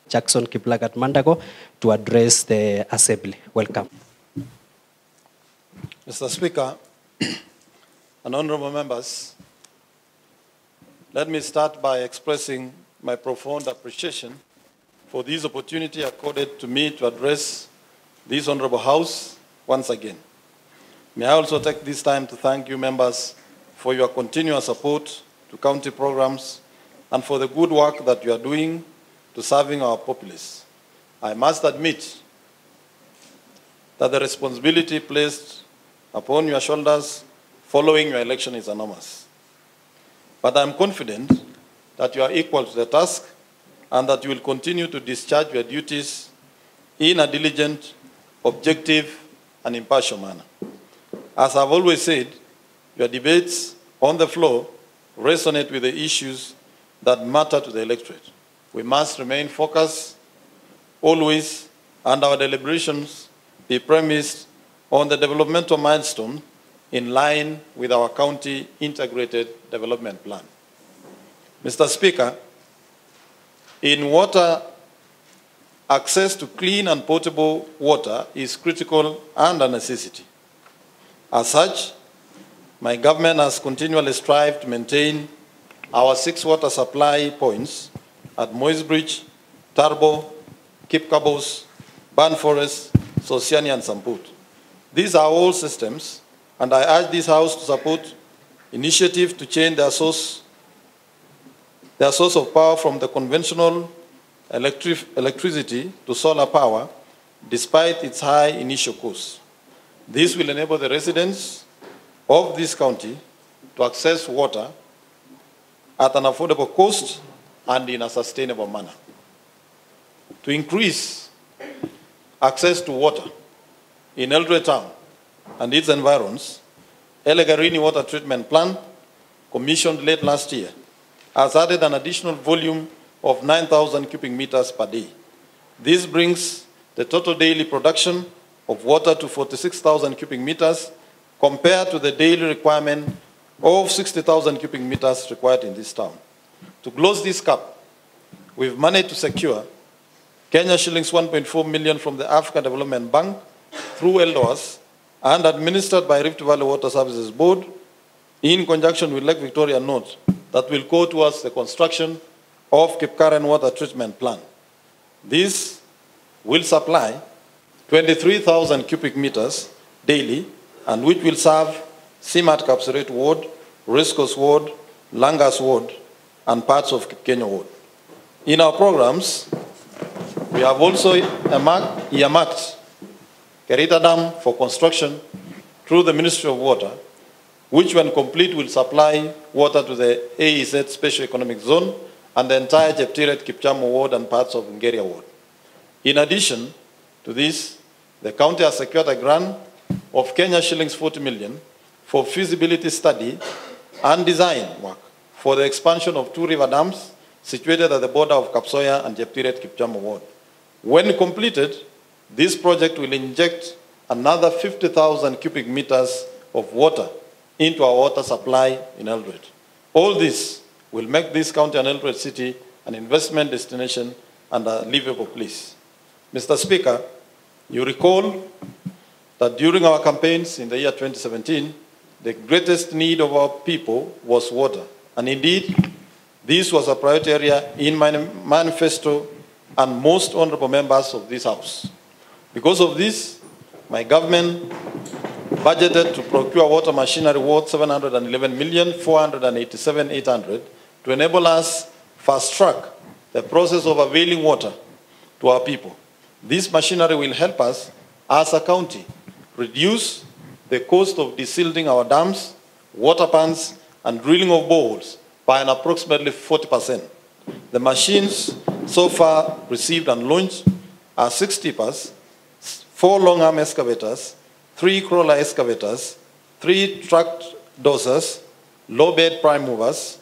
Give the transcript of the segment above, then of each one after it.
Jackson Kiplagat Mandago to address the assembly. Welcome. Mr. Speaker and honorable members, let me start by expressing my profound appreciation for this opportunity accorded to me to address this honorable House once again. May I also take this time to thank you members for your continuous support to county programs and for the good work that you are doing to serving our populace. I must admit that the responsibility placed upon your shoulders following your election is enormous. But I'm confident that you are equal to the task and that you will continue to discharge your duties in a diligent, objective, and impartial manner. As I've always said, your debates on the floor resonate with the issues that matter to the electorate. We must remain focused always, and our deliberations be premised on the developmental milestone in line with our county integrated development plan. Mr. Speaker, in water, access to clean and potable water is critical and a necessity. As such, my government has continually strived to maintain our 6 water supply points at Moise Bridge, Tarbo, Kipkabos, Ban Forest, Sosiani, and Samput. These are all systems, and I urge this House to support initiatives to change their source of power from the conventional electricity to solar power, despite its high initial cost. This will enable the residents of this county to access water at an affordable cost and in a sustainable manner. To increase access to water in Eldoret Town and its environs, Elegarini Water Treatment Plant, commissioned late last year, has added an additional volume of 9,000 cubic meters per day. This brings the total daily production of water to 46,000 cubic meters compared to the daily requirement of 60,000 cubic meters required in this town. To close this gap, we've managed to secure Kenya shillings 1.4 million from the African Development Bank through LDOAS and administered by Rift Valley Water Services Board in conjunction with Lake Victoria North that will go towards the construction of Kipkaren Water Treatment Plant. This will supply 23,000 cubic meters daily and which will serve Simat Kapseret Ward, Riscos Ward, Langas Ward, and parts of Kenya Ward. In our programs, we have also earmarked Kerita Dam for construction through the Ministry of Water, which when complete will supply water to the AEZ Special Economic Zone and the entire Jeptiret Kipchamo Ward and parts of Ngeria Ward. In addition to this, the county has secured a grant of Kenya shillings 40 million for feasibility study and design work for the expansion of 2 river dams situated at the border of Kapsoya and Jeptiret Kipchamo Ward. When completed, this project will inject another 50,000 cubic meters of water into our water supply in Eldoret. All this will make this county and Eldoret City an investment destination and a livable place. Mr. Speaker, you recall that during our campaigns in the year 2017, the greatest need of our people was water. And indeed, this was a priority area in my manifesto and most honorable members of this House. Because of this, my government budgeted to procure water machinery worth 711,487,800 to enable us fast-track the process of availing water to our people. This machinery will help us as a county reduce the cost of desilting our dams, water pans, and drilling of boreholes by an approximately 40%. The machines so far received and launched are 6 tippers, 4 long-arm excavators, 3 crawler excavators, 3 track dozers, low-bed prime movers,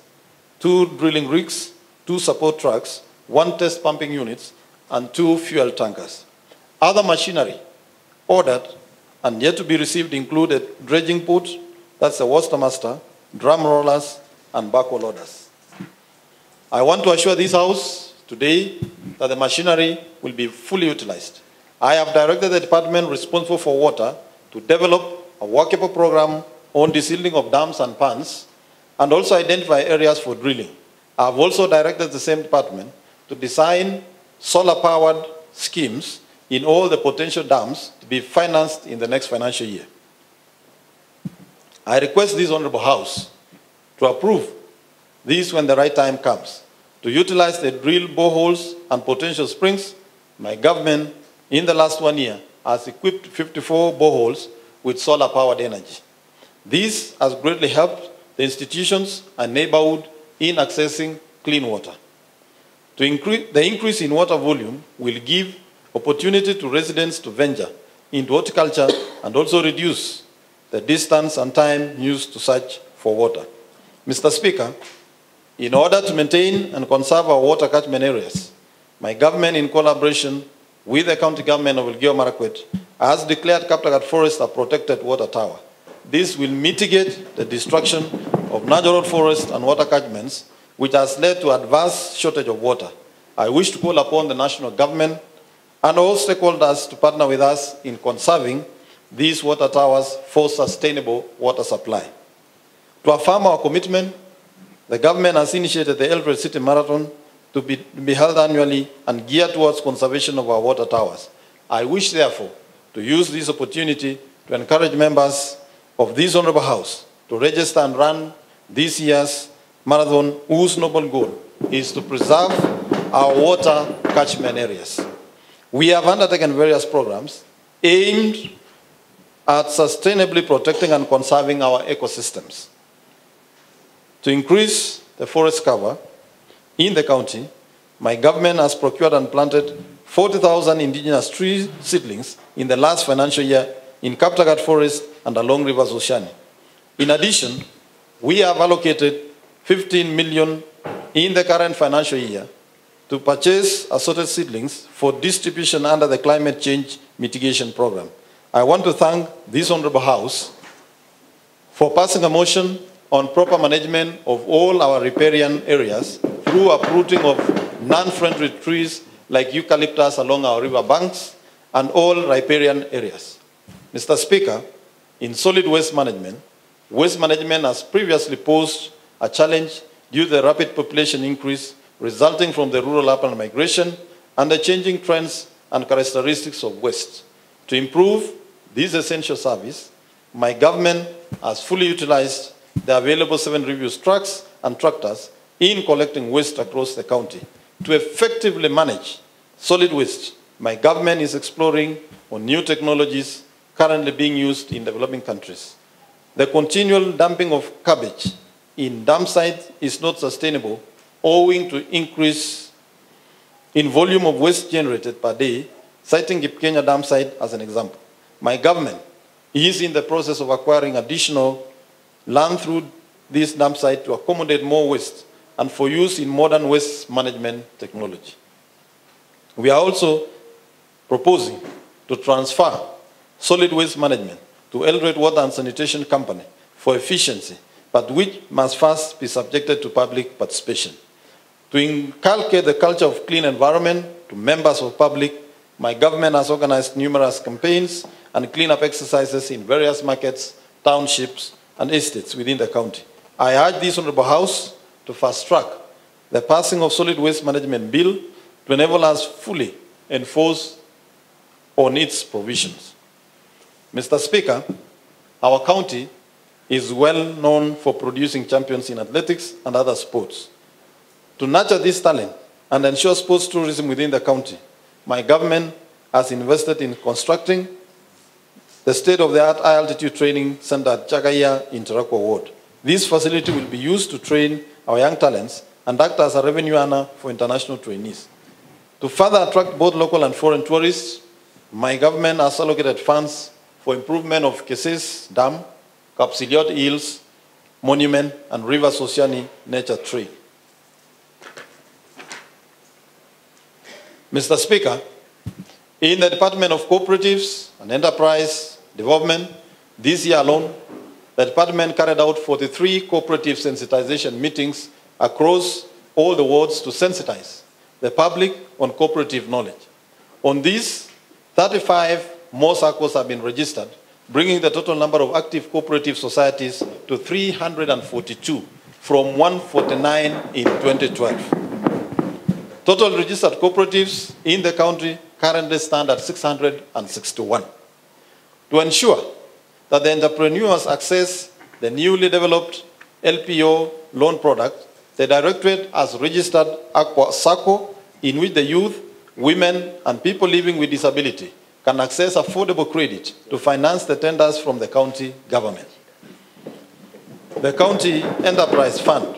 2 drilling rigs, 2 support trucks, 1 test pumping unit, and 2 fuel tankers. Other machinery ordered and yet to be received included dredging boat, that's a Watermaster, drum rollers, and backhoe loaders. I want to assure this House today that the machinery will be fully utilized. I have directed the department responsible for water to develop a workable program on desilting of dams and ponds and also identify areas for drilling. I have also directed the same department to design solar-powered schemes in all the potential dams to be financed in the next financial year. I request this Honorable House to approve this when the right time comes. To utilize the drill boreholes and potential springs, my government in the last 1 year has equipped 54 boreholes with solar-powered energy. This has greatly helped the institutions and neighborhood in accessing clean water. The increase in water volume will give opportunity to residents to venture into horticulture and also reduce the distance and time used to search for water. Mr. Speaker, in order to maintain and conserve our water catchment areas, my government, in collaboration with the county government of Elgeyo Marakwet, has declared Kaptagat Forest a protected water tower. This will mitigate the destruction of natural forest and water catchments, which has led to adverse shortage of water. I wish to call upon the national government and all stakeholders to partner with us in conserving these water towers for sustainable water supply. To affirm our commitment, the government has initiated the Eldoret City Marathon to be held annually and geared towards conservation of our water towers. I wish, therefore, to use this opportunity to encourage members of this Honorable House to register and run this year's marathon, whose noble goal is to preserve our water catchment areas. We have undertaken various programs aimed at sustainably protecting and conserving our ecosystems. To increase the forest cover in the county, my government has procured and planted 40,000 indigenous tree seedlings in the last financial year in Kaptagat Forest and along Rivers Oceani. In addition, we have allocated 15 million in the current financial year to purchase assorted seedlings for distribution under the Climate Change Mitigation Program. I want to thank this Honorable House for passing a motion on proper management of all our riparian areas through uprooting of non-friendly trees like eucalyptus along our river banks and all riparian areas. Mr. Speaker, in solid waste management has previously posed a challenge due to the rapid population increase resulting from the rural-urban migration and the changing trends and characteristics of waste. To improve this essential service, my government has fully utilized the available 7 refuse trucks and tractors in collecting waste across the county. To effectively manage solid waste, my government is exploring on new technologies currently being used in developing countries. The continual dumping of garbage in dump sites is not sustainable owing to increase in volume of waste generated per day, citing Kipkenya dam site as an example. My government is in the process of acquiring additional land through this dump site to accommodate more waste and for use in modern waste management technology. We are also proposing to transfer solid waste management to Eldoret Water and Sanitation Company for efficiency, but which must first be subjected to public participation. To inculcate the culture of clean environment to members of public, my government has organized numerous campaigns and cleanup exercises in various markets, townships, and estates within the county. I urge this Honorable House to fast-track the passing of solid waste management bill to enable us fully enforce on its provisions. Mr. Speaker, our county is well known for producing champions in athletics and other sports. To nurture this talent and ensure sports tourism within the county, my government has invested in constructing the state-of-the-art high-altitude training center at Chagaya in Tarako Ward. This facility will be used to train our young talents and act as a revenue earner for international trainees. To further attract both local and foreign tourists, my government has allocated funds for improvement of Keses Dam, Kapsiliot Hills, Monument, and River Sosiani Nature Trail. Mr. Speaker, in the Department of Cooperatives and Enterprise Development, this year alone, the department carried out 43 cooperative sensitization meetings across all the wards to sensitize the public on cooperative knowledge. On this, 35 more circles have been registered, bringing the total number of active cooperative societies to 342 from 149 in 2012. Total registered cooperatives in the country currently stand at 661. To ensure that the entrepreneurs access the newly developed LPO loan product, the Directorate has registered Aqua SACCO, in which the youth, women, and people living with disability can access affordable credit to finance the tenders from the county government. The County Enterprise Fund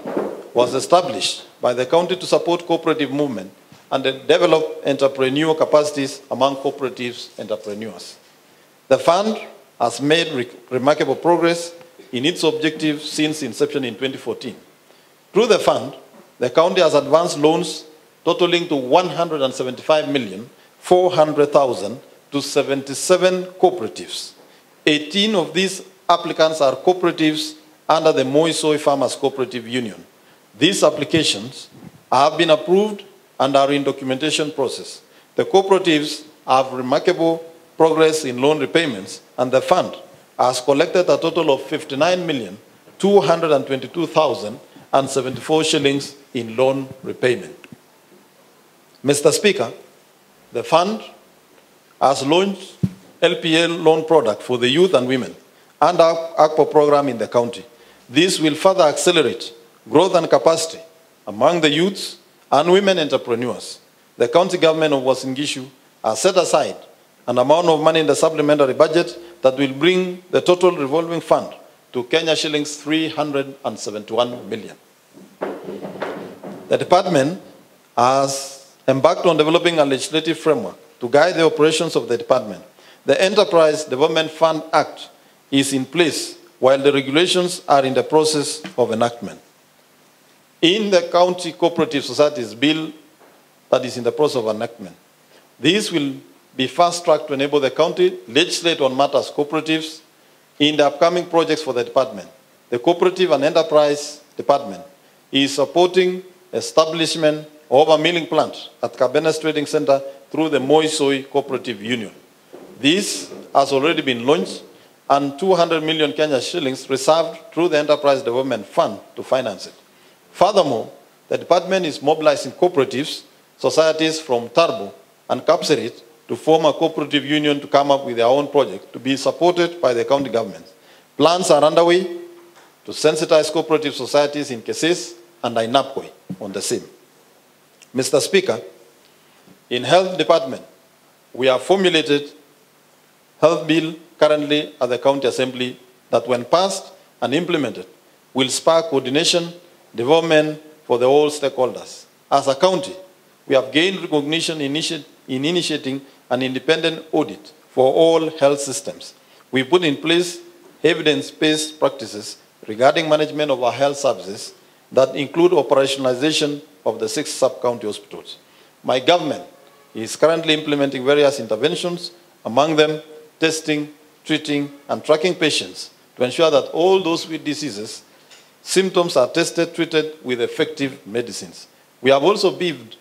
was established by the county to support cooperative movement and develop entrepreneurial capacities among cooperatives entrepreneurs. The fund has made remarkable progress in its objective since inception in 2014. Through the fund, the county has advanced loans totaling to 175,400,000 to 77 cooperatives. 18 of these applicants are cooperatives under the Moisoi Farmers Cooperative Union. These applications have been approved and are in documentation process. The cooperatives have remarkable progress in loan repayments, and the fund has collected a total of 59,222,074 shillings in loan repayment. Mr. Speaker, the fund has launched LPL loan product for the youth and women and our ACPO program in the county. This will further accelerate growth and capacity among the youths and women entrepreneurs. The county government of Uasin Gishu has set aside an amount of money in the supplementary budget that will bring the total revolving fund to Kenya shillings 371 million. The department has embarked on developing a legislative framework to guide the operations of the department. The Enterprise Development Fund Act is in place while the regulations are in the process of enactment. In the County Cooperative Societies Bill that is in the process of enactment, this will be fast-tracked to enable the county legislate on matters cooperatives in the upcoming projects for the department. The Cooperative and Enterprise Department is supporting establishment of a milling plant at Cabenes Trading Center through the Moisoi Cooperative Union. This has already been launched and 200 million Kenya shillings reserved through the Enterprise Development Fund to finance it. Furthermore, the department is mobilizing cooperatives, societies from Tarbo and Kapserit to form a cooperative union to come up with their own project to be supported by the county government. Plans are underway to sensitize cooperative societies in Keses and Ainapkoi on the same. Mr. Speaker, in Health Department, we have formulated health bill currently at the County Assembly that when passed and implemented will spark coordination, development for the all stakeholders. As a county, we have gained recognition in initiating an independent audit for all health systems. We put in place evidence-based practices regarding management of our health services that include operationalization of the 6 sub-county hospitals. My government is currently implementing various interventions, among them testing, treating, and tracking patients to ensure that all those with diseases, symptoms are tested, treated with effective medicines. We have also beefed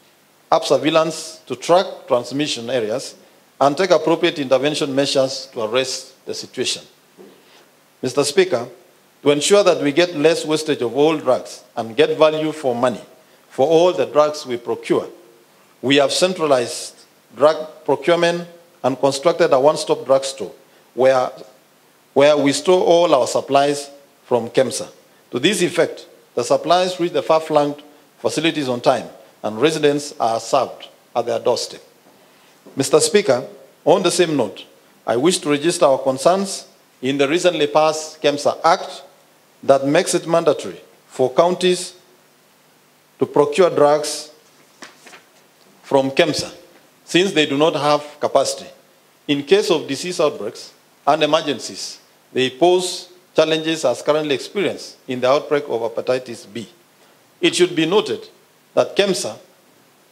up surveillance to track transmission areas and take appropriate intervention measures to arrest the situation. Mr. Speaker, to ensure that we get less wastage of all drugs and get value for money for all the drugs we procure, we have centralized drug procurement and constructed a one-stop drugstore where we store all our supplies from KEMSA. To this effect, the supplies reach the far-flanked facilities on time and residents are served at their doorstep. Mr. Speaker, on the same note, I wish to register our concerns in the recently passed KEMSA Act that makes it mandatory for counties to procure drugs from KEMSA, since they do not have capacity. In case of disease outbreaks and emergencies, they pose challenges as currently experienced in the outbreak of hepatitis B. It should be noted that KEMSA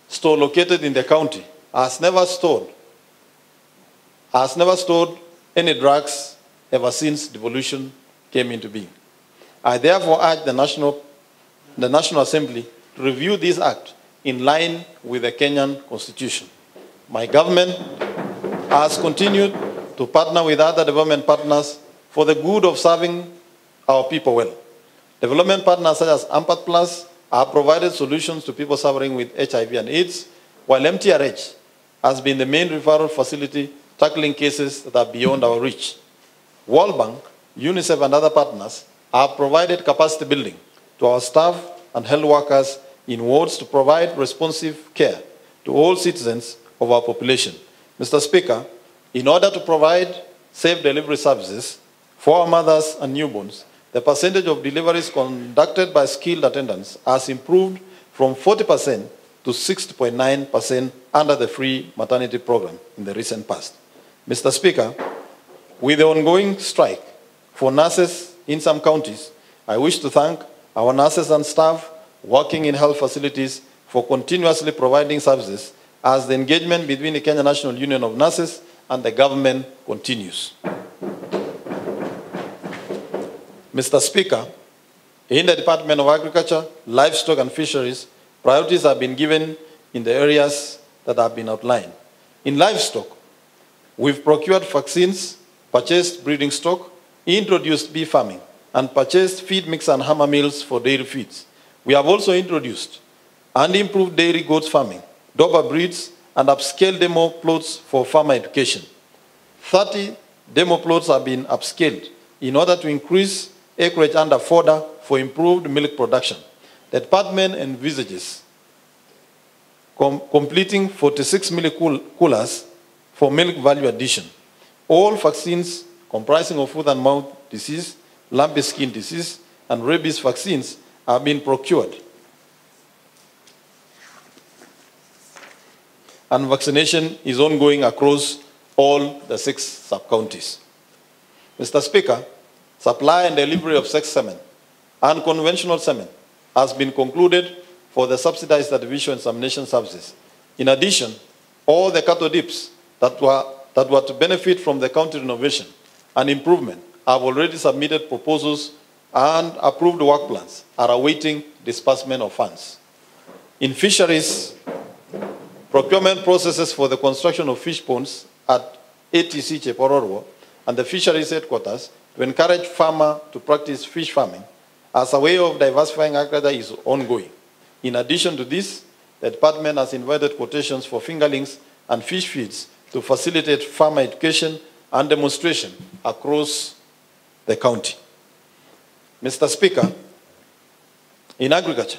store located in the county has never stored any drugs ever since devolution came into being. I therefore urge the National Assembly to review this act in line with the Kenyan Constitution. My government has continued to partner with other development partners for the good of serving our people well. Development partners such as Ampath Plus have provided solutions to people suffering with HIV and AIDS, while MTRH has been the main referral facility tackling cases that are beyond our reach. World Bank, UNICEF and other partners have provided capacity building to our staff and health workers in wards to provide responsive care to all citizens of our population. Mr. Speaker, in order to provide safe delivery services for our mothers and newborns, the percentage of deliveries conducted by skilled attendants has improved from 40% to 60.9% under the free maternity program in the recent past. Mr. Speaker, with the ongoing strike for nurses in some counties, I wish to thank our nurses and staff working in health facilities for continuously providing services as the engagement between the Kenya National Union of Nurses and the government continues. Mr. Speaker, in the Department of Agriculture, Livestock and Fisheries, priorities have been given in the areas that have been outlined. In livestock, we've procured vaccines, purchased breeding stock, introduced bee farming, and purchased feed mix and hammer mills for dairy feeds. We have also introduced and improved dairy goats farming, Dober breeds, and upscaled demo plots for farmer education. 30 demo plots have been upscaled in order to increase acreage under fodder for improved milk production. The department envisages completing 46 milk coolers for milk value addition. All vaccines comprising of foot and mouth disease, lumpy skin disease, and rabies vaccines have been procured. And vaccination is ongoing across all the 6 sub-counties. Mr. Speaker, supply and delivery of sex semen and conventional semen has been concluded for the subsidized artificial insemination services. In addition, all the cattle dips that were to benefit from the county renovation and improvement have already submitted proposals and approved work plans are awaiting disbursement of funds. In fisheries, procurement processes for the construction of fish ponds at ATC Chepororwo and the fisheries headquarters to encourage farmers to practice fish farming as a way of diversifying agriculture is ongoing. In addition to this, the department has invited quotations for fingerlings and fish feeds to facilitate farmer education and demonstration across the county. Mr. Speaker, in agriculture,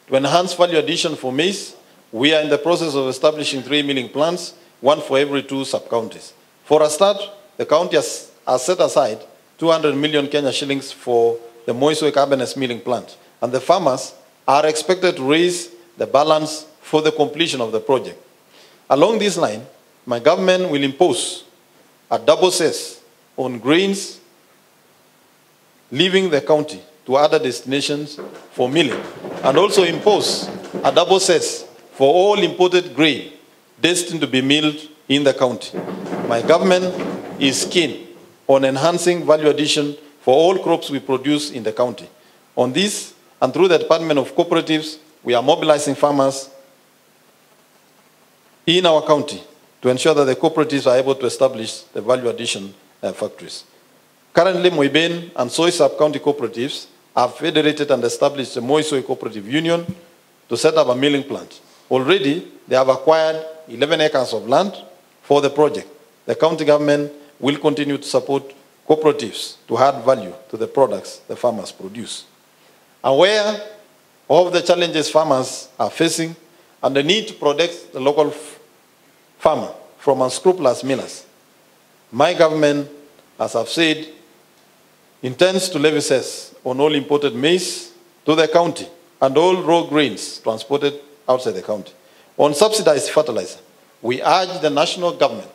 to enhance value addition for maize, we are in the process of establishing 3 milling plants, 1 for every 2 sub-counties. For a start, the county has set aside 200 million Kenya shillings for the Moisoi Cabernet milling plant, and the farmers are expected to raise the balance for the completion of the project. Along this line, my government will impose a double cess on grains leaving the county to other destinations for milling, and also impose a double cess for all imported grain destined to be milled in the county. My government is keen on enhancing value addition for all crops we produce in the county. On this, and through the Department of Cooperatives, we are mobilizing farmers in our county to ensure that the cooperatives are able to establish the value addition factories. Currently, Moiben and Soy sub-county cooperatives have federated and established the Moi Soy Cooperative Union to set up a milling plant. Already, they have acquired 11 acres of land for the project. The county government will continue to support cooperatives to add value to the products the farmers produce. Aware of the challenges farmers are facing and the need to protect the local farmer from unscrupulous millers, My government, as I've said, intends to levy cess on all imported maize to the county and all raw grains transported outside the county. On subsidized fertilizer, we urge the national government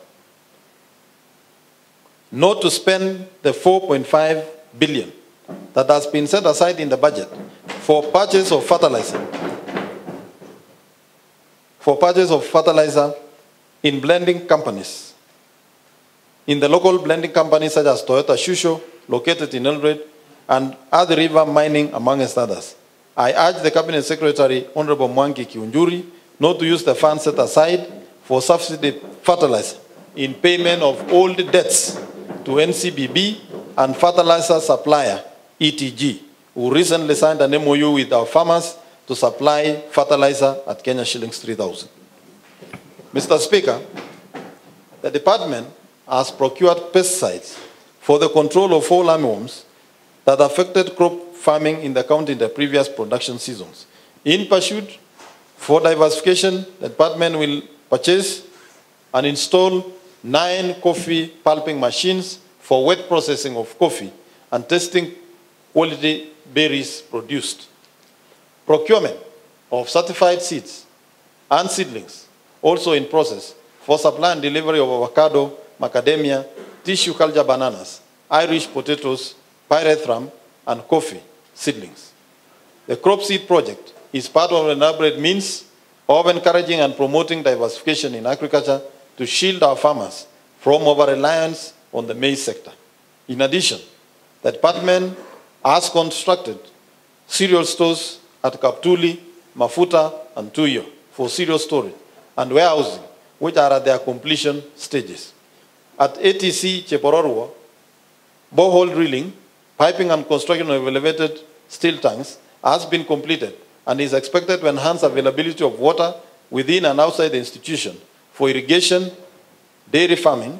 not to spend the 4.5 billion that has been set aside in the budget for purchase of fertilizer. In blending companies. In the local blending companies such as Toyota Shusho, located in Eldoret, and Other River Mining, amongst others. I urge the Cabinet Secretary, Honorable Mwangi Kiunjuri, not to use the funds set aside for subsidy fertilizer in payment of old debts to NCBB and fertilizer supplier, ETG, who recently signed an MOU with our farmers to supply fertilizer at Kenya shillings 3,000. Mr. Speaker, the department has procured pesticides for the control of fall armyworms that affected crop farming in the county in the previous production seasons. In pursuit for diversification, the department will purchase and install 9 coffee pulping machines for wet processing of coffee and testing quality berries produced. Procurement of certified seeds and seedlings also in process for supply and delivery of avocado, macadamia, tissue culture bananas, Irish potatoes, pyrethrum, and coffee seedlings. The crop seed project is part of an elaborate means of encouraging and promoting diversification in agriculture to shield our farmers from over-reliance on the maize sector. In addition, the department has constructed cereal stores at Kaptuli, Mafuta, and Tuyo for cereal storage and warehousing, which are at their completion stages. At ATC Chepororwo, borehole drilling, piping and construction of elevated steel tanks has been completed and is expected to enhance availability of water within and outside the institution for irrigation, dairy farming,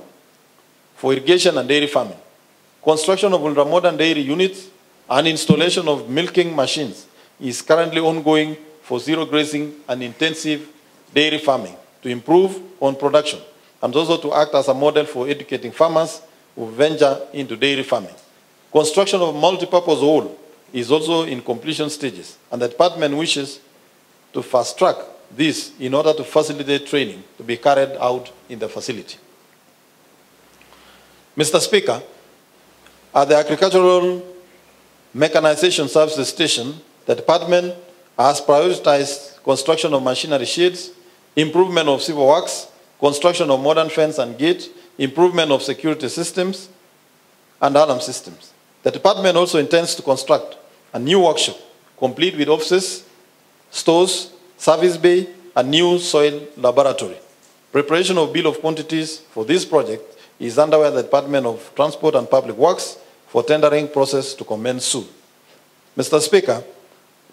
Construction of ultra-modern dairy units and installation of milking machines is currently ongoing for zero grazing and intensive dairy farming to improve on production and also to act as a model for educating farmers who venture into dairy farming. Construction of multi-purpose hall is also in completion stages, and the department wishes to fast-track this in order to facilitate training to be carried out in the facility. Mr. Speaker, at the Agricultural Mechanization Services Station, the department has prioritized construction of machinery sheds, improvement of civil works, construction of modern fence and gate, improvement of security systems, and alarm systems. The department also intends to construct a new workshop, complete with offices, stores, service bay, and new soil laboratory. Preparation of bill of quantities for this project is underway at the Department of Transport and Public Works for tendering process to commence soon. Mr. Speaker,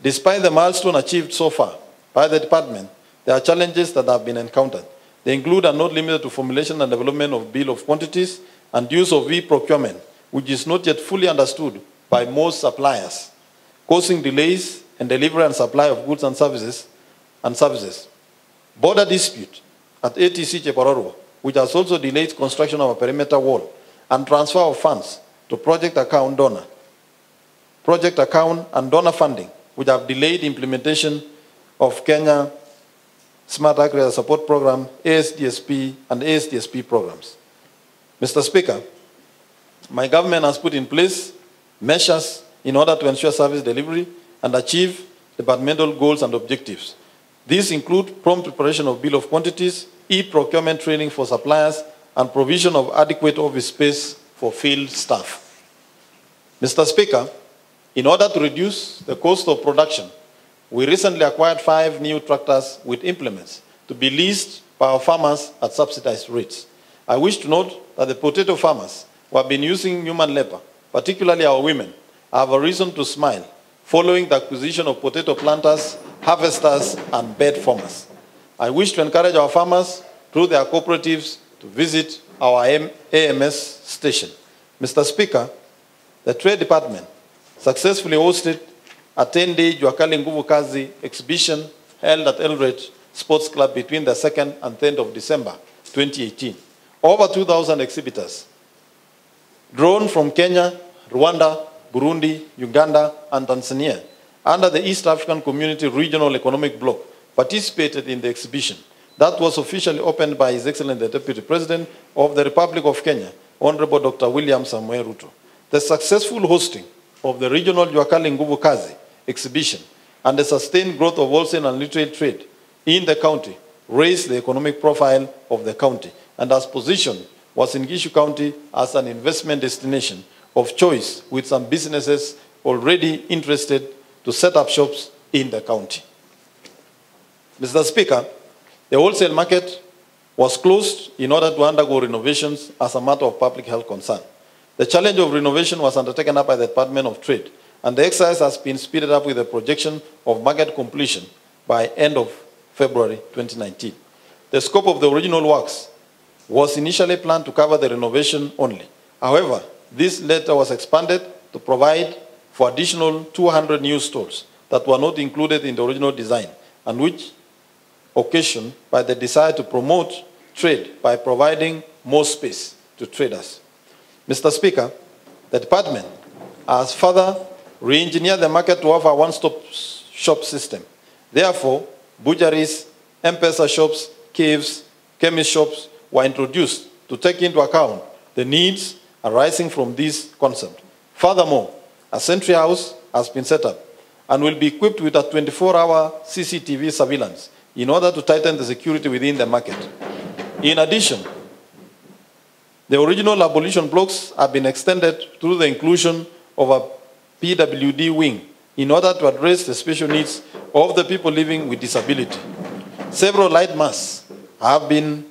despite the milestone achieved so far by the department, there are challenges that have been encountered. They include and not limited to formulation and development of bill of quantities and use of e-procurement, which is not yet fully understood by most suppliers, causing delays in delivery and supply of goods and services. Border dispute at ATC Chepororwo, which has also delayed construction of a perimeter wall and transfer of funds to project account and donor funding, which have delayed implementation of Kenya Smart Agriculture Support Program, ASDSP, and ASDSP programs. Mr. Speaker, my government has put in place measures in order to ensure service delivery and achieve departmental goals and objectives. These include prompt preparation of bill of quantities, e-procurement training for suppliers, and provision of adequate office space for field staff. Mr. Speaker, in order to reduce the cost of production, we recently acquired 5 new tractors with implements to be leased by our farmers at subsidized rates. I wish to note that the potato farmers who have been using human labor, particularly our women, have a reason to smile following the acquisition of potato planters, harvesters, and bed formers. I wish to encourage our farmers through their cooperatives to visit our AMS station. Mr. Speaker, the Trade Department successfully hosted a 10-day Juakali Nguvu Kazi exhibition held at Eldoret Sports Club between the 2nd and 10th of December 2018. Over 2,000 exhibitors drawn from Kenya, Rwanda, Burundi, Uganda, and Tanzania, under the East African Community Regional Economic Bloc, participated in the exhibition that was officially opened by His Excellency the Deputy President of the Republic of Kenya, Honorable Dr. William Samoei Ruto. The successful hosting of the regional Juakali Nguvu Kazi exhibition and the sustained growth of wholesale and retail trade in the county raised the economic profile of the county and has positioned Uasin Gishu County as an investment destination of choice, with some businesses already interested to set up shops in the county. Mr. Speaker, the wholesale market was closed in order to undergo renovations as a matter of public health concern. The challenge of renovation was undertaken up by the Department of Trade, and the exercise has been speeded up with a projection of market completion by end of February 2019. The scope of the original works was initially planned to cover the renovation only. However, this later was expanded to provide for additional 200 new stalls that were not included in the original design, and which occasioned by the desire to promote trade by providing more space to traders. Mr. Speaker, the department has further re-engineered the market to offer a one-stop shop system. Therefore, butcheries, M-Pesa shops, caves, chemist shops were introduced to take into account the needs arising from this concept. Furthermore, a sentry house has been set up and will be equipped with a 24-hour CCTV surveillance in order to tighten the security within the market. In addition, the original abolition blocks have been extended through the inclusion of a PWD wing in order to address the special needs of the people living with disability. Several light masts have been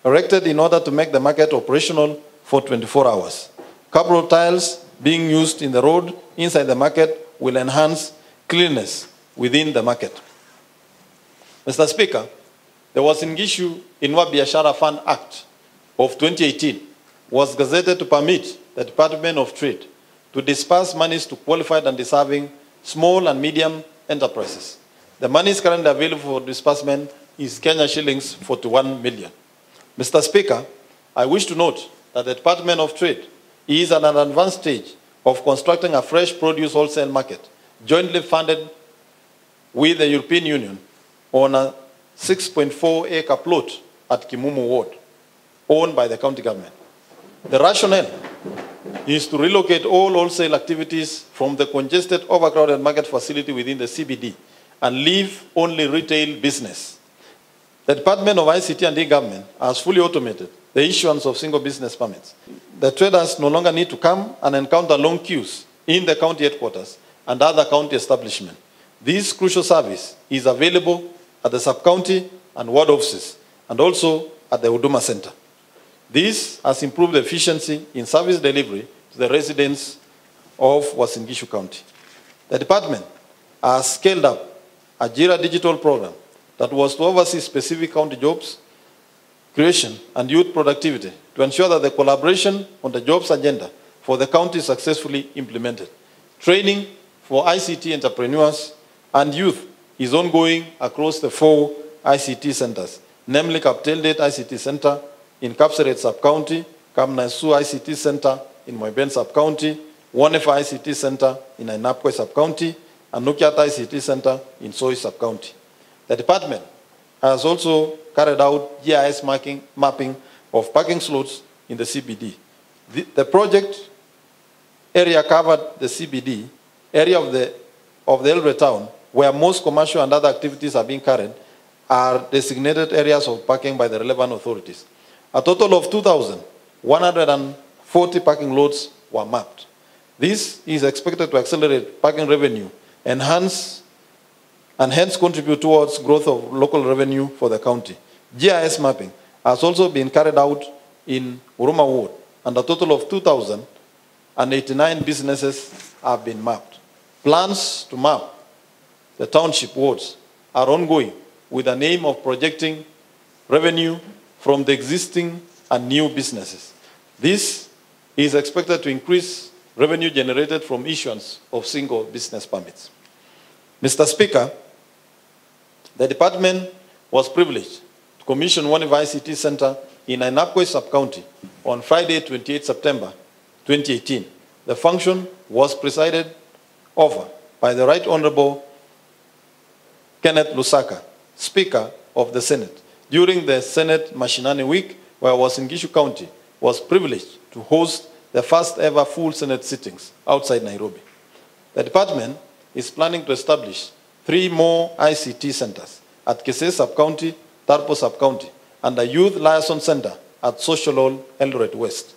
erected in order to make the market operational for 24 hours. Carbon tiles being used in the road inside the market will enhance cleanliness within the market. Mr. Speaker, the Uasin Gishu Inua Biashara Fund Act of 2018 was gazetted to permit the Department of Trade to disperse monies to qualified and deserving small and medium enterprises. The money is currently available for disbursement is Kenya shillings 41 million. Mr. Speaker, I wish to note that the Department of Trade is at an advanced stage of constructing a fresh produce wholesale market, jointly funded with the European Union on a 6.4-acre plot at Kimumu Ward, owned by the county government. The rationale is to relocate all wholesale activities from the congested, overcrowded market facility within the CBD and leave only retail business. The Department of ICT and E-Government has fully automated the issuance of single business permits. The traders no longer need to come and encounter long queues in the county headquarters and other county establishments. This crucial service is available at the sub-county and ward offices, and also at the Huduma Center. This has improved the efficiency in service delivery to the residents of Uasin Gishu County. The department has scaled up a JIRA digital program that was to oversee specific county jobs creation and youth productivity to ensure that the collaboration on the jobs agenda for the county is successfully implemented. Training for ICT entrepreneurs and youth is ongoing across the 4 ICT centers, namely Kapteldet ICT Center in Kapseret Sub-County, Kamnaisu ICT Center in Moiben Sub-County, Wanefa ICT Center in Ainapkwe Sub-County, and Nukiata ICT Center in Soi Sub-County. The department has also carried out GIS mapping of parking slots in the CBD. The project area covered the CBD area of the Eldoret town, where most commercial and other activities are being carried, are designated areas of parking by the relevant authorities. A total of 2,140 parking lots were mapped. This is expected to accelerate parking revenue, enhance and hence contribute towards growth of local revenue for the county. GIS mapping has also been carried out in Uruma Ward, and a total of 2,089 businesses have been mapped. Plans to map the township wards are ongoing with an aim of projecting revenue from the existing and new businesses. This is expected to increase revenue generated from issuance of single business permits. Mr. Speaker, the department was privileged to commission one ICT center in Ainapkwe Sub-County on Friday, 28 September 2018. The function was presided over by the Right Honorable Kenneth Lusaka, Speaker of the Senate. During the Senate Mashinani Week, where I was in Gishu County, was privileged to host the first ever full Senate sittings outside Nairobi. The department is planning to establish 3 more ICT centers at Kisii Sub-County, Tarpo Sub-County, and a Youth Liaison Center at Socialol, Eldoret West.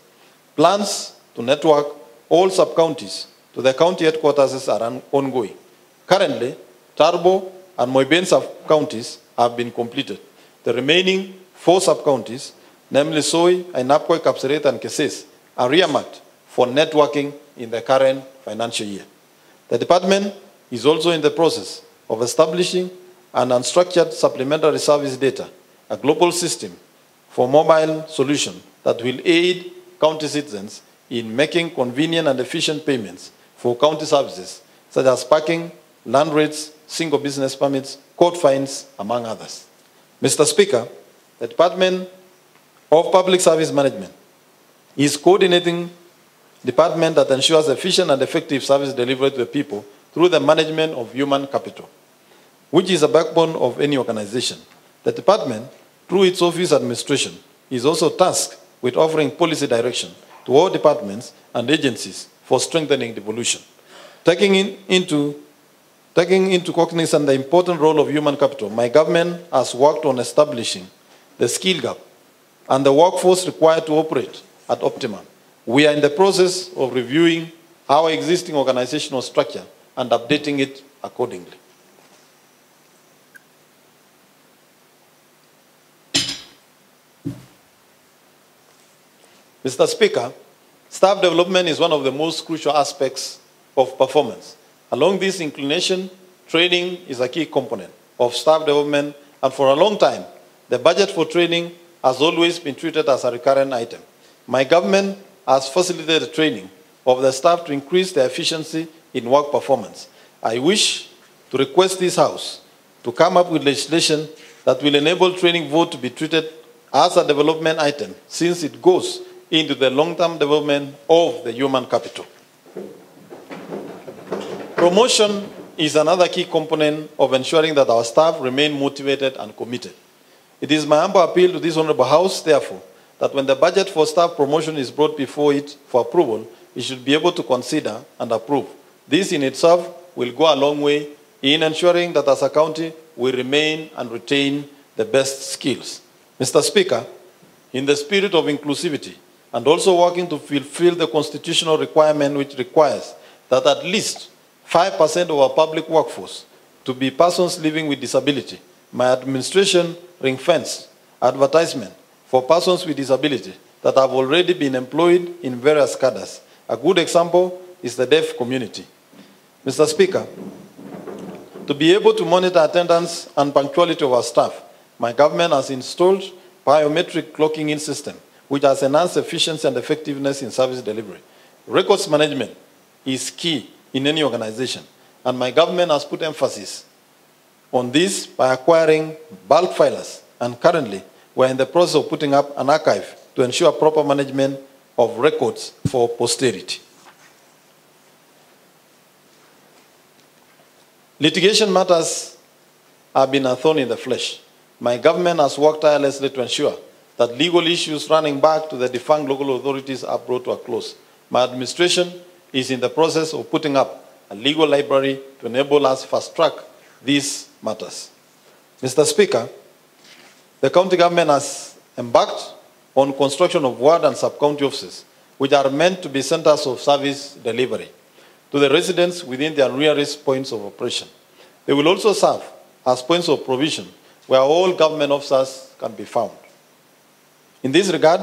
Plans to network all sub-counties to the county headquarters are ongoing. Currently, Tarbo and Moiben sub-counties have been completed. The remaining 4 sub-counties, namely Soi, Ainapkoi, Kapseret, and Kisii, are earmarked for networking in the current financial year. The department is also in the process of establishing an unstructured supplementary service data, a global system for mobile solution that will aid county citizens in making convenient and efficient payments for county services, such as parking, land rates, single business permits, court fines, among others. Mr. Speaker, the Department of Public Service Management is coordinating department that ensures efficient and effective service delivery to the people through the management of human capital, which is a backbone of any organization. The department, through its office administration, is also tasked with offering policy direction to all departments and agencies for strengthening devolution. Taking into cognizance the important role of human capital, my government has worked on establishing the skill gap and the workforce required to operate at optimum. We are in the process of reviewing our existing organizational structure and updating it accordingly. Mr. Speaker, staff development is one of the most crucial aspects of performance. Along this inclination, training is a key component of staff development, and for a long time, the budget for training has always been treated as a recurrent item. My government has facilitated training of the staff to increase their efficiency in work performance. I wish to request this House to come up with legislation that will enable training vote to be treated as a development item, since it goes into the long-term development of the human capital. Promotion is another key component of ensuring that our staff remain motivated and committed. It is my humble appeal to this Honorable House, therefore, that when the budget for staff promotion is brought before it for approval, it should be able to consider and approve. This in itself will go a long way in ensuring that as a county, we remain and retain the best skills. Mr. Speaker, in the spirit of inclusivity, and also working to fulfill the constitutional requirement which requires that at least 5% of our public workforce to be persons living with disability, my administration ring-fenced advertisement for persons with disability that have already been employed in various cadres. A good example is the deaf community. Mr. Speaker, to be able to monitor attendance and punctuality of our staff, my government has installed biometric clocking in system, which has enhanced efficiency and effectiveness in service delivery. Records management is key in any organization, and my government has put emphasis on this by acquiring bulk filers, and currently we're in the process of putting up an archive to ensure proper management of records for posterity. Litigation matters have been a thorn in the flesh. My government has worked tirelessly to ensure that legal issues running back to the defunct local authorities are brought to a close. My administration is in the process of putting up a legal library to enable us fast-track these matters. Mr. Speaker, the county government has embarked on construction of ward and sub-county offices, which are meant to be centers of service delivery to the residents within their nearest points of operation. They will also serve as points of provision where all government officers can be found. In this regard,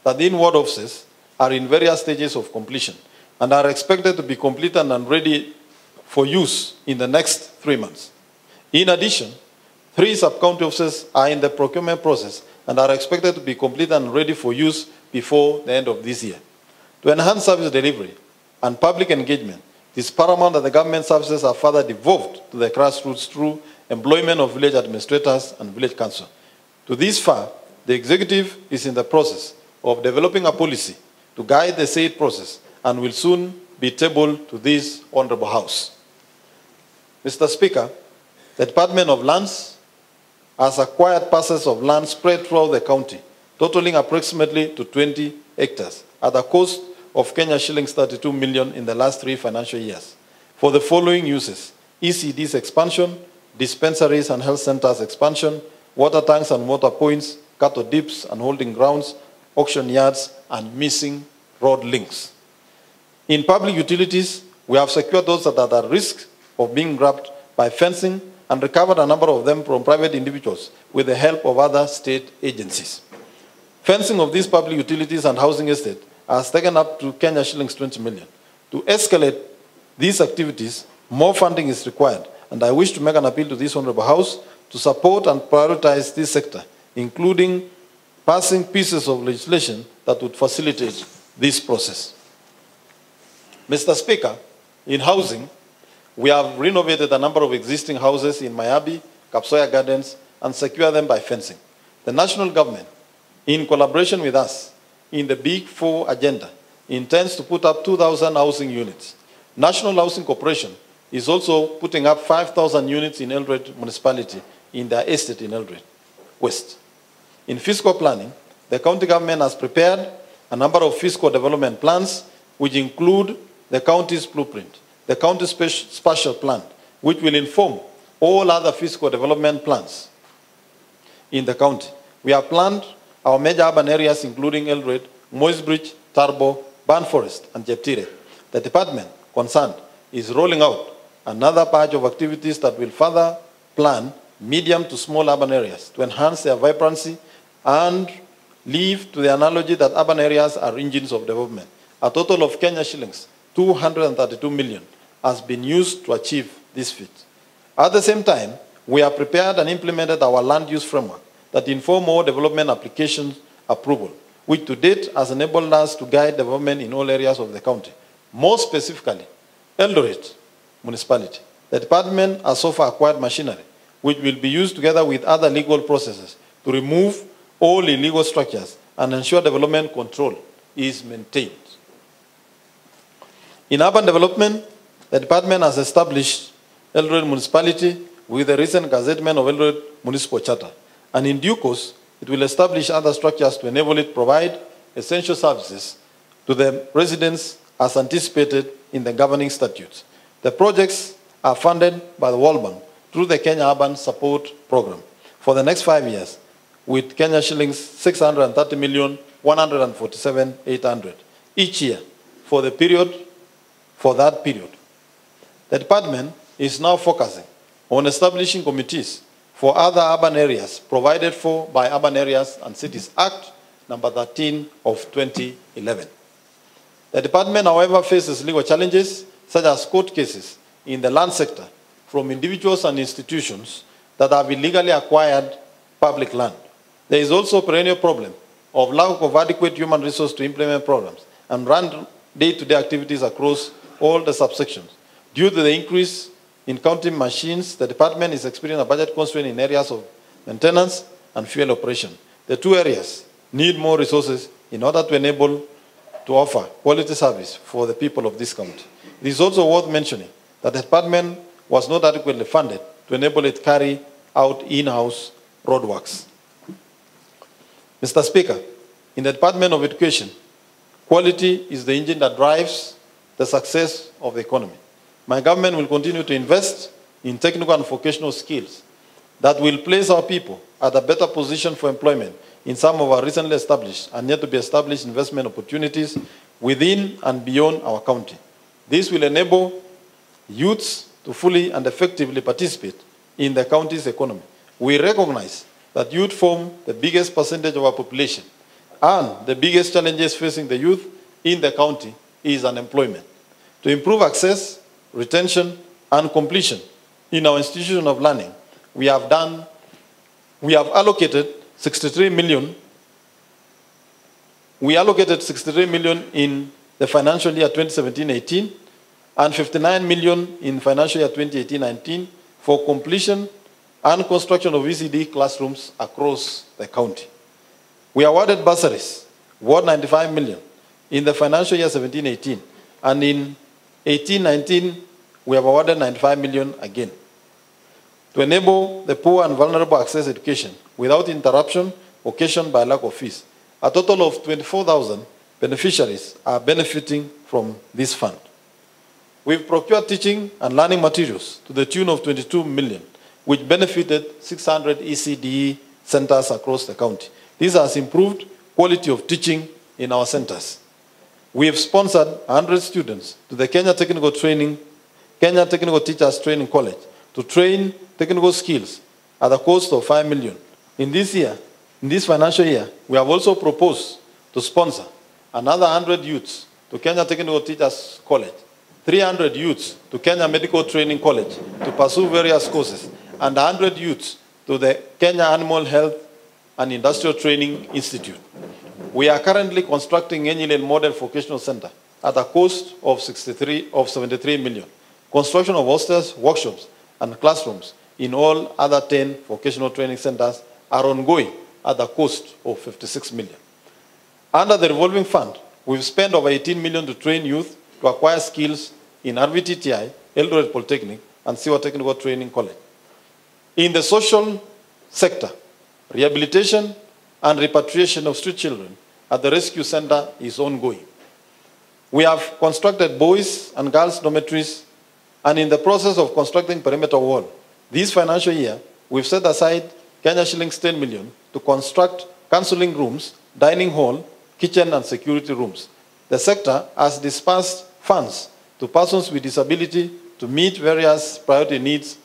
the in-ward offices are in various stages of completion and are expected to be completed and ready for use in the next 3 months. In addition, 3 sub-county offices are in the procurement process and are expected to be completed and ready for use before the end of this year. To enhance service delivery and public engagement, it is paramount that the government services are further devolved to the grassroots through employment of village administrators and village council. To this far, the executive is in the process of developing a policy to guide the said process and will soon be tabled to this Honorable House. Mr. Speaker, the Department of Lands has acquired parcels of land spread throughout the county, totaling approximately to 20 hectares at a cost of Kenya shillings 32 million in the last 3 financial years for the following uses: ECD's expansion, dispensaries and health centers expansion, water tanks and water points, cattle dips and holding grounds, auction yards, and missing road links. In public utilities, we have secured those that are at risk of being grabbed by fencing and recovered a number of them from private individuals with the help of other state agencies. Fencing of these public utilities and housing estate has taken up to Kenya shillings 20 million. To escalate these activities, more funding is required, and I wish to make an appeal to this Honorable House to support and prioritize this sector, including passing pieces of legislation that would facilitate this process. Mr. Speaker, in housing, we have renovated a number of existing houses in Mayabi, Kapsoya Gardens, and secured them by fencing. The national government, in collaboration with us, in the Big Four agenda, intends to put up 2,000 housing units. National Housing Corporation is also putting up 5,000 units in Eldoret municipality in their estate in Eldoret West. In fiscal planning, the county government has prepared a number of fiscal development plans, which include the county's blueprint, the county spatial plan, which will inform all other fiscal development plans in the county. We have planned our major urban areas, including Eldoret, Moisbridge, Tarbo, Ban Forest, and Jeptire. The department concerned is rolling out another batch of activities that will further plan medium to small urban areas to enhance their vibrancy and live to the analogy that urban areas are engines of development. A total of Kenya shillings 232 million has been used to achieve this feat. At the same time, we have prepared and implemented our land use framework that inform all development applications approval, which to date has enabled us to guide development in all areas of the county. More specifically, Eldoret municipality. The department has so far acquired machinery, which will be used together with other legal processes to remove all illegal structures and ensure development control is maintained. In urban development, the department has established Eldoret municipality with the recent gazettement of Eldoret Municipal Charter, and in due course, it will establish other structures to enable it to provide essential services to the residents as anticipated in the governing statutes. The projects are funded by the World Bank through the Kenya Urban Support Program for the next 5 years with Kenya shillings 630,147,800 each year for that period. The department is now focusing on establishing committees for other urban areas provided for by Urban Areas and Cities Act number 13 of 2011. The department, however, faces legal challenges such as court cases in the land sector from individuals and institutions that have illegally acquired public land. There is also a perennial problem of lack of adequate human resources to implement programs and run day-to-day activities across all the subsections. Due to the increase in counting machines, the department is experiencing a budget constraint in areas of maintenance and fuel operation. The two areas need more resources in order to enable to offer quality service for the people of this county. It is also worth mentioning that the department was not adequately funded to enable it to carry out in-house roadworks. Mr. Speaker, in the Department of Education, quality is the engine that drives the success of the economy. My government will continue to invest in technical and vocational skills that will place our people at a better position for employment in some of our recently established and yet to be established investment opportunities within and beyond our county. This will enable youths to fully and effectively participate in the county's economy. We recognize that youth form the biggest percentage of our population, and the biggest challenges facing the youth in the county is unemployment. To improve access, retention, and completion in our institution of learning, we have allocated 63 million. We allocated 63 million in the financial year 2017-18 and 59 million in financial year 2018-19 for completion and construction of ECD classrooms across the county. We awarded bursaries worth 95 million in the financial year 17-18 And in 18-19, we have awarded 95 million again. To enable the poor and vulnerable access education without interruption occasioned by lack of fees, a total of 24,000 beneficiaries are benefiting from this fund. We've procured teaching and learning materials to the tune of 22 million, which benefited 600 ECDE centers across the county. This has improved quality of teaching in our centers. We have sponsored 100 students to the Kenya Technical Teachers Training College to train technical skills at the cost of 5 million. In this financial year, we have also proposed to sponsor another 100 youths to Kenya Technical Teachers College, 300 youths to Kenya Medical Training College to pursue various courses, and 100 youths to the Kenya Animal Health and Industrial Training Institute. We are currently constructing Enyilel Model Vocational Center at a cost of 73 million. Construction of hostels, workshops, and classrooms in all other 10 vocational training centers are ongoing at the cost of 56 million. Under the revolving fund, we've spent over 18 million to train youth to acquire skills in RVTTI, Eldoret Polytechnic, and Siwa Technical Training College. In the social sector, rehabilitation and repatriation of street children at the rescue center is ongoing. We have constructed boys and girls dormitories and in the process of constructing perimeter wall. This financial year, we've set aside Kenya shillings 10 million to construct counseling rooms, dining hall, kitchen and security rooms. The sector has dispersed funds to persons with disability to meet various priority needs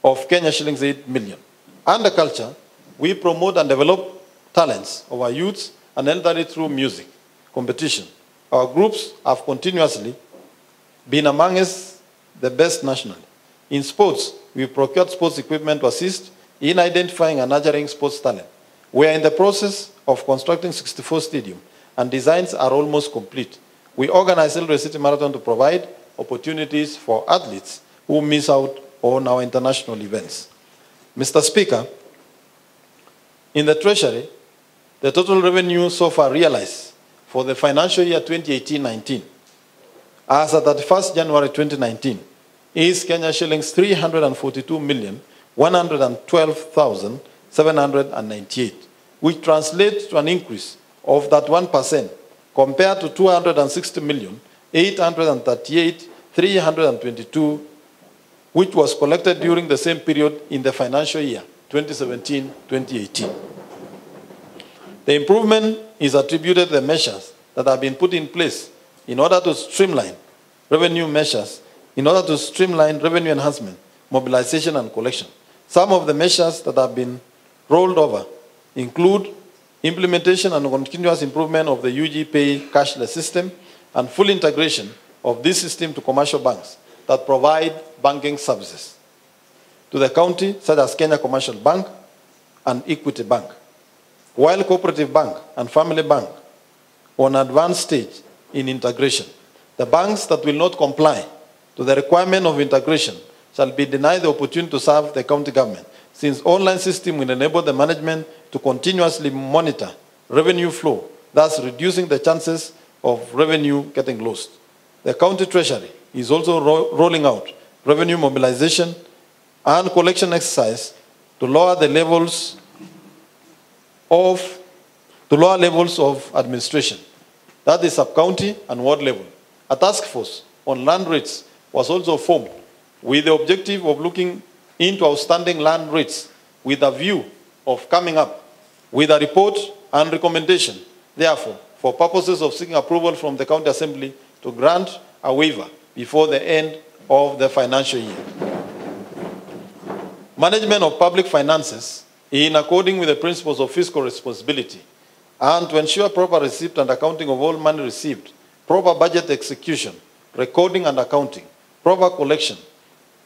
of Kenya shillings 8 million. Under culture, we promote and develop talents of our youths and elderly through music competition. Our groups have continuously been amongst the best nationally. In sports, we procured sports equipment to assist in identifying and nurturing sports talent. We are in the process of constructing 64 stadiums, and designs are almost complete. We organize Eldoret City Marathon to provide opportunities for athletes who miss out on our international events. Mr. Speaker, in the Treasury, the total revenue so far realized for the financial year 2018-19, as at 31st January 2019, is Kenya shillings 342,112,798, which translates to an increase of that 1% compared to 260,838,322, which was collected during the same period in the financial year 2017-2018. The improvement is attributed to the measures that have been put in place in order to streamline revenue enhancement, mobilization, and collection. Some of the measures that have been rolled over include implementation and continuous improvement of the UG Pay cashless system and full integration of this system to commercial banks that provide banking services to the county, such as Kenya Commercial Bank and Equity Bank, while Cooperative Bank and Family Bank on advanced stage in integration. The banks that will not comply to the requirement of integration shall be denied the opportunity to serve the county government, since online system will enable the management to continuously monitor revenue flow, thus reducing the chances of revenue getting lost. The county treasury is also rolling out revenue mobilization and collection exercise to lower levels of administration. That is sub-county and ward level. A task force on land rates was also formed with the objective of looking into outstanding land rates with a view of coming up with a report and recommendation, therefore, for purposes of seeking approval from the County Assembly to grant a waiver before the end of the financial year. Management of public finances in accordance with the principles of fiscal responsibility and to ensure proper receipt and accounting of all money received, proper budget execution, recording and accounting, proper collection,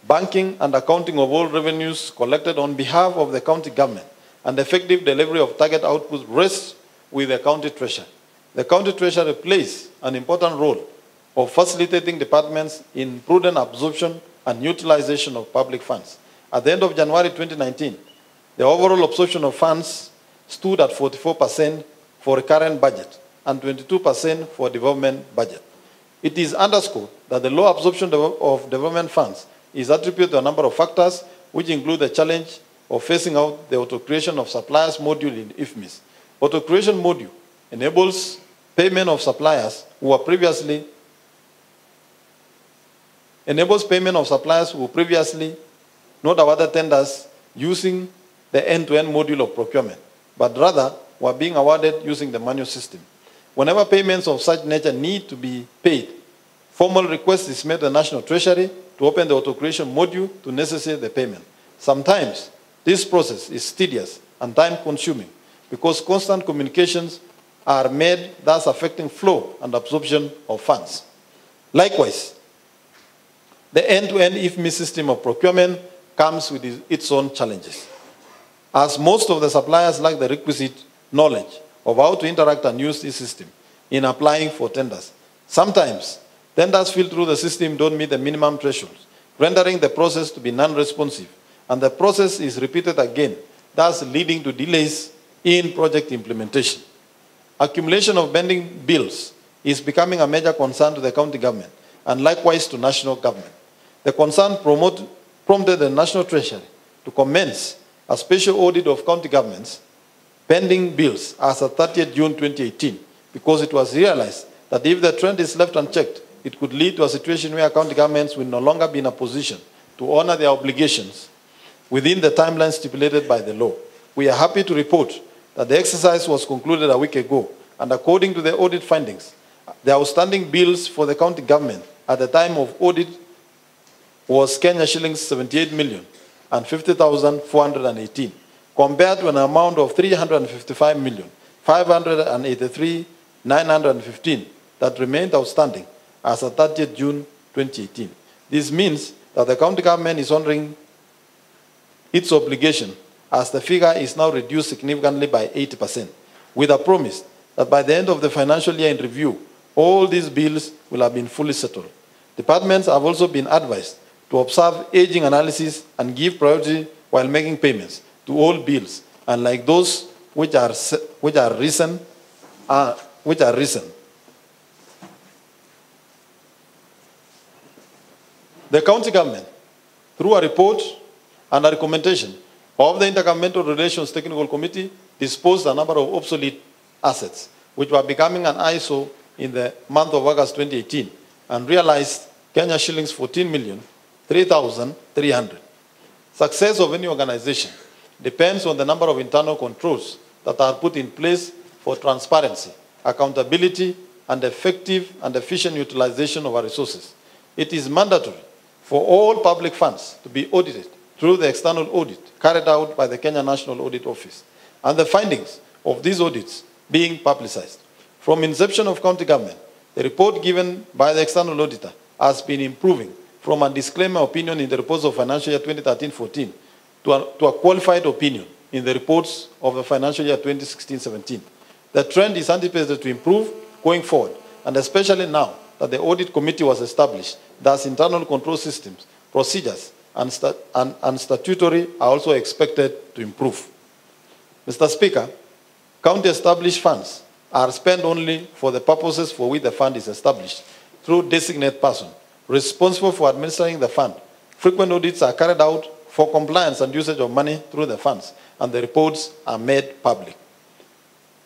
banking and accounting of all revenues collected on behalf of the county government, and effective delivery of target outputs rests with the county treasurer. The county treasurer plays an important role of facilitating departments in prudent absorption and utilization of public funds. At the end of January 2019, the overall absorption of funds stood at 44% for recurrent budget and 22% for development budget. It is underscored that the low absorption of development funds is attributed to a number of factors, which include the challenge of phasing out the auto-creation of suppliers module in IFMIS. Auto-creation module enables payment of suppliers who were previously not awarded tenders using the end-to-end module of procurement, but rather were being awarded using the manual system. Whenever payments of such nature need to be paid, formal request is made to the National Treasury to open the auto-creation module to necessitate the payment. Sometimes this process is tedious and time-consuming because constant communications are made, thus affecting flow and absorption of funds. Likewise, the end-to-end IFMIS system of procurement comes with its own challenges, as most of the suppliers lack the requisite knowledge of how to interact and use this system in applying for tenders. Sometimes, tenders filled through the system don't meet the minimum thresholds, rendering the process to be non-responsive, and the process is repeated again, thus leading to delays in project implementation. Accumulation of pending bills is becoming a major concern to the county government and likewise to national government. The concern prompted the National Treasury to commence a special audit of county governments pending bills as of 30th June 2018 because it was realized that if the trend is left unchecked, it could lead to a situation where county governments will no longer be in a position to honor their obligations within the timeline stipulated by the law. We are happy to report that the exercise was concluded a week ago, and according to the audit findings, the outstanding bills for the county government at the time of audit was Kenya shillings 78 million and 50,418, compared to an amount of 355 million 583,915 that remained outstanding as of 30th June 2018. This means that the county government is honoring its obligation, as the figure is now reduced significantly by 80%, with a promise that by the end of the financial year in review, all these bills will have been fully settled. Departments have also been advised to observe aging analysis and give priority while making payments to all bills, unlike those which are recent. The county government, through a report and a recommendation of the Intergovernmental Relations Technical Committee, disposed a number of obsolete assets, which were becoming an ISO in the month of August 2018, and realized Kenya shillings 14,003,300. Success of any organization depends on the number of internal controls that are put in place for transparency, accountability, and effective and efficient utilization of our resources. It is mandatory for all public funds to be audited through the external audit carried out by the Kenya National Audit Office, and the findings of these audits being publicized. From inception of county government, the report given by the external auditor has been improving from a disclaimer opinion in the reports of financial year 2013-14 to a qualified opinion in the reports of the financial year 2016-17. The trend is anticipated to improve going forward, and especially now that the audit committee was established, thus internal control systems, procedures, and statutory are also expected to improve. Mr. Speaker, county established funds are spent only for the purposes for which the fund is established through designated person responsible for administering the fund. Frequent audits are carried out for compliance and usage of money through the funds, and the reports are made public.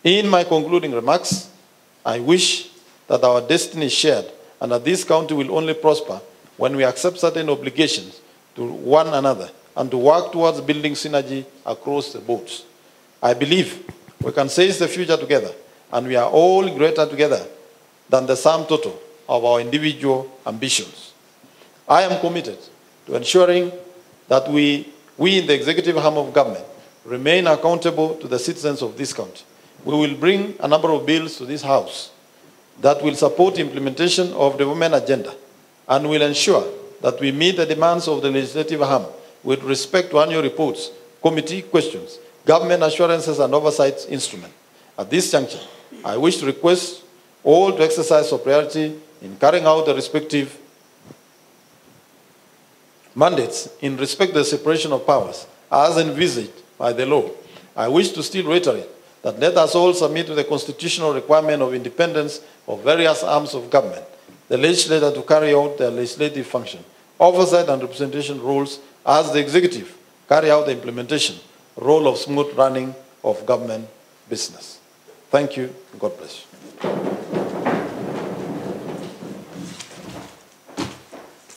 In my concluding remarks, I wish that our destiny is shared and that this county will only prosper when we accept certain obligations to one another and to work towards building synergy across the boards. I believe we can seize the future together, and we are all greater together than the sum total of our individual ambitions. I am committed to ensuring that we in the executive arm of government remain accountable to the citizens of this country. We will bring a number of bills to this House that will support implementation of the development agenda and will ensure that we meet the demands of the legislative arm with respect to annual reports, committee questions, government assurances, and oversight instruments. At this juncture, I wish to request all to exercise priority in carrying out the respective mandates in respect to the separation of powers as envisaged by the law. I wish to still reiterate that let us all submit to the constitutional requirement of independence of various arms of government, the legislature to carry out their legislative function, oversight and representation roles as the executive carry out the implementation role of smooth running of government business. Thank you. God bless you.